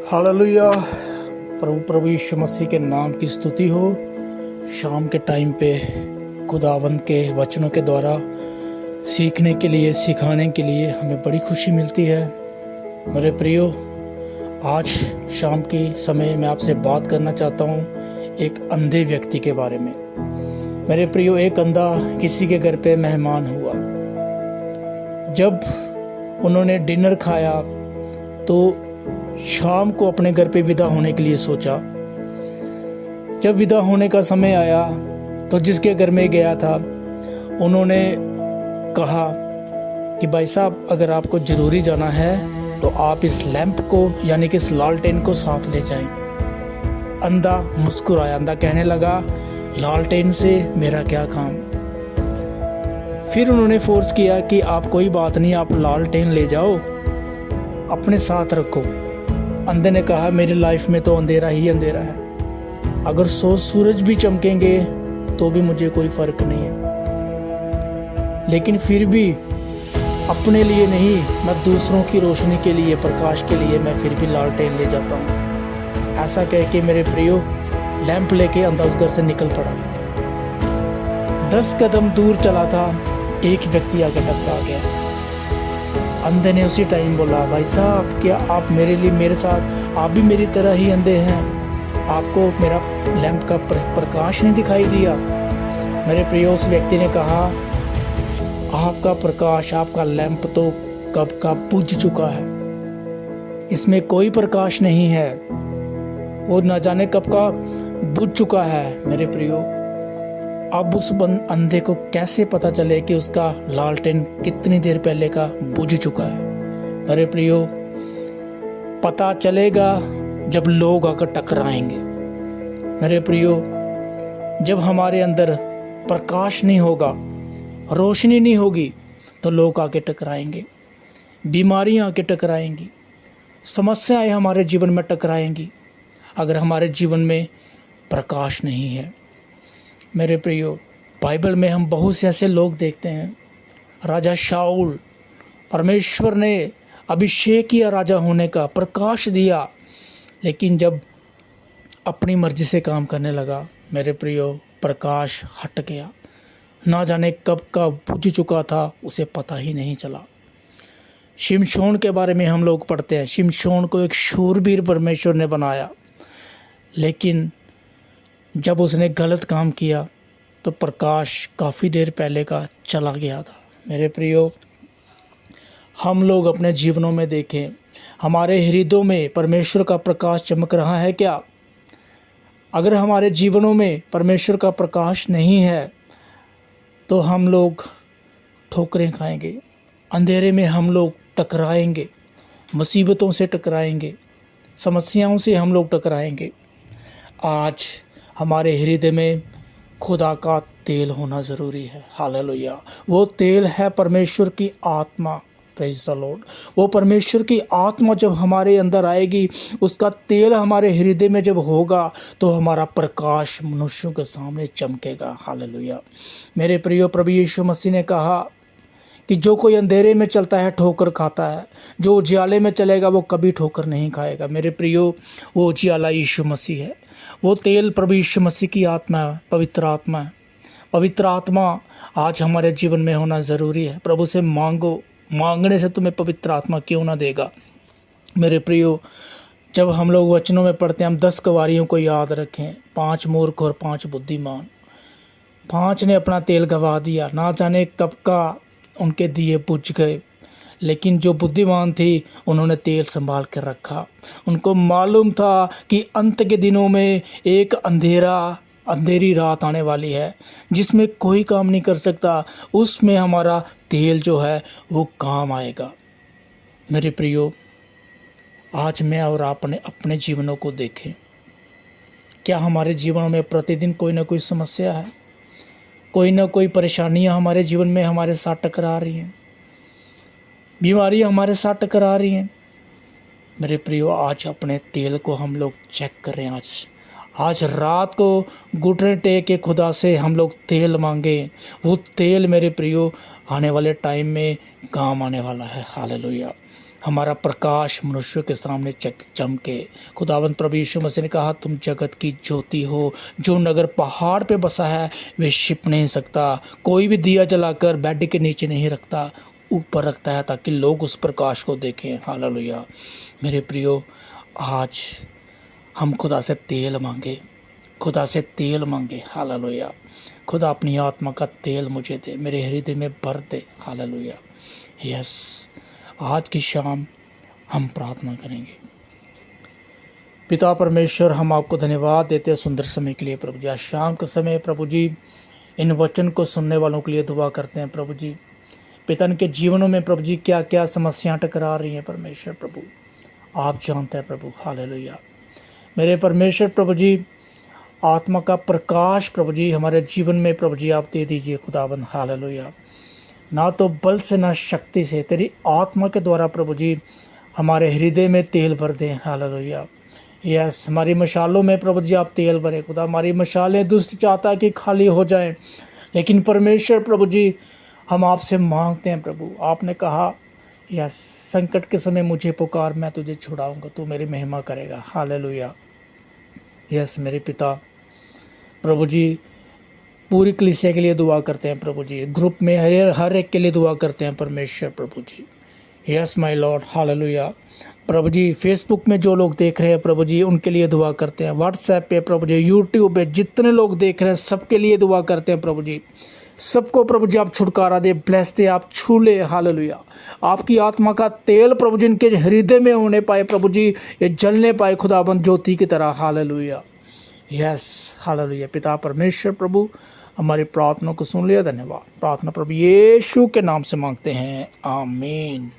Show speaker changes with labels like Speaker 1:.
Speaker 1: Hallelujah. प्रभु यीशु मसीह के नाम की स्तुति हो। शाम के टाइम पे खुदावंद के वचनों के द्वारा सीखने के लिए, सिखाने के लिए हमें बड़ी खुशी मिलती है। मेरे प्रियो, आज शाम की समय मैं आपसे बात करना चाहता हूँ एक अंधे व्यक्ति के बारे में। मेरे प्रियो, एक अंधा किसी के घर पे मेहमान हुआ। जब उन्होंने डिनर खाया तो शाम को अपने घर पे विदा होने के लिए सोचा। जब विदा होने का समय आया तो जिसके घर में गया था उन्होंने कहा कि भाई साहब, अगर आपको ज़रूरी जाना है तो आप इस लैंप को यानी कि इस लालटेन को साथ ले जाएं। अंधा मुस्कुराया। अंधा कहने लगा, लालटेन से मेरा क्या काम। फिर उन्होंने फोर्स किया कि आप कोई बात नहीं, आप लालटेन ले जाओ, अपने साथ रखो। अंधे ने कहा, मेरी लाइफ में तो अंधेरा ही अंधेरा है, अगर 100 सूरज भी चमकेंगे तो भी मुझे कोई फर्क नहीं है। लेकिन फिर भी अपने लिए नहीं, मैं दूसरों की रोशनी के लिए, प्रकाश के लिए मैं फिर भी लालटेन ले जाता हूँ। ऐसा कह के मेरे प्रियो, लैंप लेके अंधा उस घर से निकल पड़ा। 10 कदम दूर चला था, एक व्यक्ति आकर टकरा गया। अंधे ने उसी टाइम बोला, भाई साहब, क्या आप मेरे लिए, मेरे साथ आप भी मेरी तरह ही अंधे हैं? आपको मेरा लैंप का प्रकाश नहीं दिखाई दिया? मेरे प्रियो, उस व्यक्ति ने कहा, आपका प्रकाश, आपका लैंप तो कब का बुझ चुका है, इसमें कोई प्रकाश नहीं है, वो न जाने कब का बुझ चुका है। मेरे प्रियो, अब उस अंधे को कैसे पता चले कि उसका लालटेन कितनी देर पहले का बुझ चुका है? मेरे प्रियो, पता चलेगा जब लोग आकर टकराएंगे। मेरे प्रियो, जब हमारे अंदर प्रकाश नहीं होगा, रोशनी नहीं होगी, तो लोग आके टकराएंगे, बीमारियां आके टकराएंगी, समस्याएं हमारे जीवन में टकराएंगी, अगर हमारे जीवन में प्रकाश नहीं है। मेरे प्रियो, बाइबल में हम बहुत से ऐसे लोग देखते हैं। राजा शाऊल, परमेश्वर ने अभिषेक किया राजा होने का, प्रकाश दिया, लेकिन जब अपनी मर्जी से काम करने लगा, मेरे प्रियो, प्रकाश हट गया। ना जाने कब का बुझ चुका था, उसे पता ही नहीं चला। शिमशोन के बारे में हम लोग पढ़ते हैं। शिमशोन को एक शूरवीर परमेश्वर ने बनाया, लेकिन जब उसने गलत काम किया तो प्रकाश काफ़ी देर पहले का चला गया था। मेरे प्रियो, हम लोग अपने जीवनों में देखें, हमारे हृदयों में परमेश्वर का प्रकाश चमक रहा है क्या? अगर हमारे जीवनों में परमेश्वर का प्रकाश नहीं है तो हम लोग ठोकरें खाएंगे, अंधेरे में हम लोग टकराएंगे, मुसीबतों से टकराएंगे, समस्याओं से हम लोग टकराएंगे। आज हमारे हृदय में खुदा का तेल होना ज़रूरी है। हालेलुया। वो तेल है परमेश्वर की आत्मा। Praise the Lord. वो परमेश्वर की आत्मा जब हमारे अंदर आएगी, उसका तेल हमारे हृदय में जब होगा, तो हमारा प्रकाश मनुष्यों के सामने चमकेगा। हालेलुया। मेरे प्रियो, प्रभु यीशु मसीह ने कहा कि जो कोई अंधेरे में चलता है ठोकर खाता है, जो उजियाले में चलेगा वो कभी ठोकर नहीं खाएगा। मेरे प्रियो, वो उजियाला यीशु मसीह है। वो तेल प्रभु यीशु मसीह की आत्मा है, पवित्र आत्मा है। पवित्र आत्मा आज हमारे जीवन में होना ज़रूरी है। प्रभु से मांगो, मांगने से तुम्हें पवित्र आत्मा क्यों ना देगा। मेरे प्रियो, जब हम लोग वचनों में पढ़ते हैं, हम 10 कवारियों को याद रखें, 5 मूर्ख और 5 बुद्धिमान। 5 ने अपना तेल गवा दिया, ना जाने कब का उनके दिए बुझ गए, लेकिन जो बुद्धिमान थी उन्होंने तेल संभाल कर रखा। उनको मालूम था कि अंत के दिनों में एक अंधेरी रात आने वाली है जिसमें कोई काम नहीं कर सकता, उसमें हमारा तेल जो है वो काम आएगा। मेरे प्रियो, आज मैं और आपने अपने जीवनों को देखें। क्या हमारे जीवनों में प्रतिदिन कोई ना कोई समस्या है, कोई ना कोई परेशानियां हमारे जीवन में हमारे साथ टकरा रही हैं, बीमारियां हमारे साथ टकरा रही हैं? मेरे प्रियो, आज अपने तेल को हम लोग चेक करें। आज रात को घुटने टेक के खुदा से हम लोग तेल मांगे। वो तेल मेरे प्रियो आने वाले टाइम में काम आने वाला है। हालेलुया। हमारा प्रकाश मनुष्यों के सामने चमके। खुदावंद प्रभु यीशु मसीह ने कहा, तुम जगत की ज्योति हो। जो नगर पहाड़ पे बसा है वे छिप नहीं सकता। कोई भी दिया जलाकर बेड के नीचे नहीं रखता, ऊपर रखता है ताकि लोग उस प्रकाश को देखें। हालेलुया। मेरे प्रियो, आज हम खुदा से तेल मांगे, खुदा से तेल मांगे। हालेलुया। खुदा अपनी आत्मा का तेल मुझे दे, मेरे हृदय में भर दे। हालेलुया। यस, आज की शाम हम प्रार्थना करेंगे। पिता परमेश्वर, हम आपको धन्यवाद देते हैं सुंदर समय के लिए प्रभु जी। आज शाम के समय प्रभु जी इन वचन को सुनने वालों के लिए दुआ करते हैं प्रभु जी। पिता के जीवनों में प्रभु जी क्या क्या समस्याएं टकरा रही हैं परमेश्वर प्रभु, आप जानते हैं प्रभु। हालेलुया। मेरे परमेश्वर प्रभु जी, आत्मा का प्रकाश प्रभु जी हमारे जीवन में प्रभु जी आप दे दीजिए खुदाबंद। हालेलुया। ना तो बल से ना शक्ति से, तेरी आत्मा के द्वारा प्रभु जी हमारे हृदय में तेल भर दें। हालेलुया। यस, हमारी मशालों में प्रभु जी आप तेल भरें खुदा। हमारी मशालें दुष्ट चाहता है कि खाली हो जाएं, लेकिन परमेश्वर प्रभु जी हम आपसे मांगते हैं प्रभु। आपने कहा, यस, संकट के समय मुझे पुकार, मैं तुझे छुड़ाऊंगा, तू मेरी महिमा करेगा। हालेलुया। यस मेरे पिता प्रभु जी, पूरी कलीसिया के लिए दुआ करते हैं प्रभु जी। ग्रुप में हर एक के लिए दुआ करते हैं परमेश्वर प्रभु जी। Yes my lord. हालेलुया। प्रभु जी, फेसबुक में जो लोग देख रहे हैं प्रभु जी उनके लिए दुआ करते हैं। व्हाट्सएप पे प्रभु जी, यूट्यूब पे जितने लोग देख रहे हैं सबके लिए दुआ करते हैं प्रभु जी। सबको प्रभु जी आप छुटकारा दे, ब्लेस दे, आप छू ले। हालेलुया। आपकी आत्मा का तेल प्रभु जी इनके हृदय में होने पाए प्रभु जी, ये जलने पाए खुदाबंद ज्योति की तरह। हालेलुया। Yes, hallelujah. पिता परमेश्वर प्रभु, हमारी प्रार्थना को सुन लिया, धन्यवाद। प्रार्थना प्रभु यीशु के नाम से मांगते हैं, आमीन।